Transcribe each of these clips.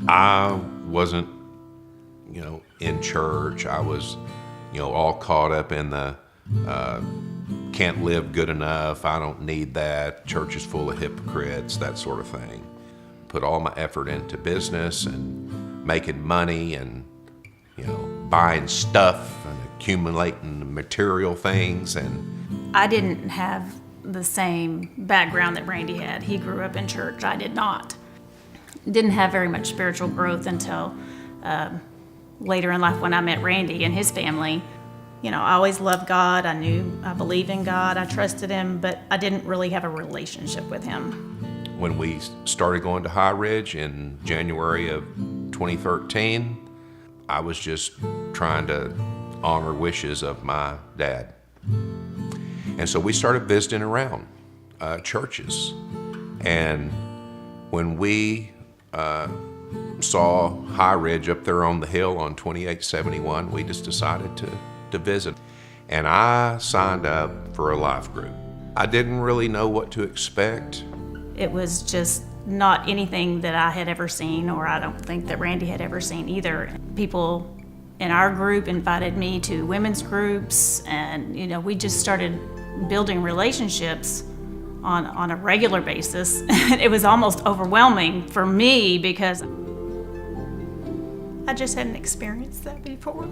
I wasn't, in church. I was, all caught up in the can't live good enough. I don't need that. Church is full of hypocrites, that sort of thing. Put all my effort into business and making money and, buying stuff and accumulating material things. And I didn't have the same background that Randy had. He grew up in church. I did not. Didn't have very much spiritual growth until later in life when I met Randy and his family. I always loved God. I believed in God. I trusted him, but I didn't really have a relationship with him. When we started going to High Ridge in January of 2013, I was just trying to honor wishes of my dad. And so we started visiting around churches. And when we saw High Ridge up there on the hill on 2871, we just decided to visit. And I signed up for a life group. I didn't really know what to expect. It was just not anything that I had ever seen, or I don't think that Randy had ever seen either. People in our group invited me to women's groups, and we just started building relationships on a regular basis. It was almost overwhelming for me because I just hadn't experienced that before.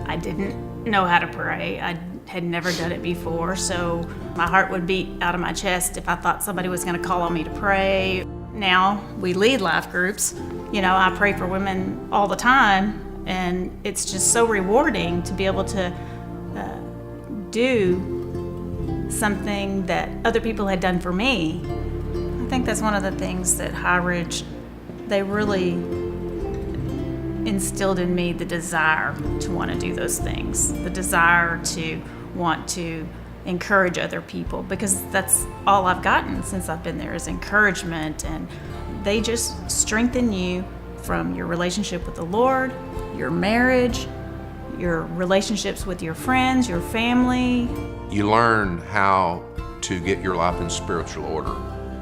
I didn't know how to pray. I had never done it before, so my heart would beat out of my chest if I thought somebody was going to call on me to pray. Now we lead life groups. I pray for women all the time, and it's just so rewarding to be able to do something that other people had done for me. I think that's one of the things that High Ridge, they really instilled in me, the desire to want to do those things, the desire to want to encourage other people, because that's all I've gotten since I've been there is encouragement, and they just strengthen you from your relationship with the Lord, your marriage, your relationships with your friends, your family. You learn how to get your life in spiritual order.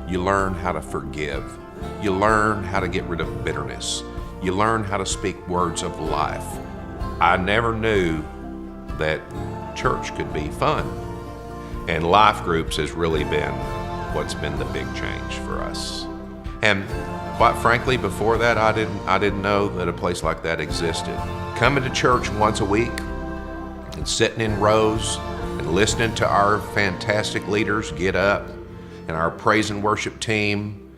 You learn how to forgive. You learn how to get rid of bitterness. You learn how to speak words of life. I never knew that church could be fun. And life groups has really been what's been the big change for us. And quite frankly, before that, I didn't know that a place like that existed. Coming to church once a week and sitting in rows and listening to our fantastic leaders get up and our praise and worship team,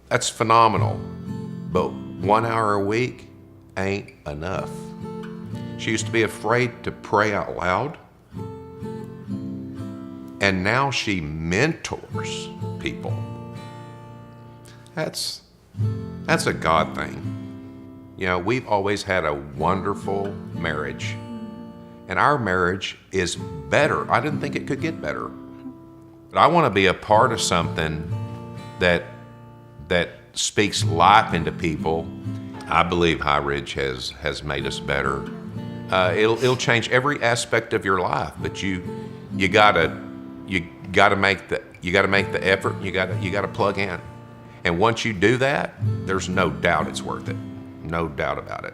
that's phenomenal. But 1 hour a week ain't enough. She used to be afraid to pray out loud, and now she mentors people. That's a God thing. We've always had a wonderful marriage, and our marriage is better. I didn't think it could get better. But I want to be a part of something that speaks life into people. I believe High Ridge has made us better. It'll change every aspect of your life, but you gotta make the effort. You gotta plug in, and once you do that, there's no doubt it's worth it. No doubt about it.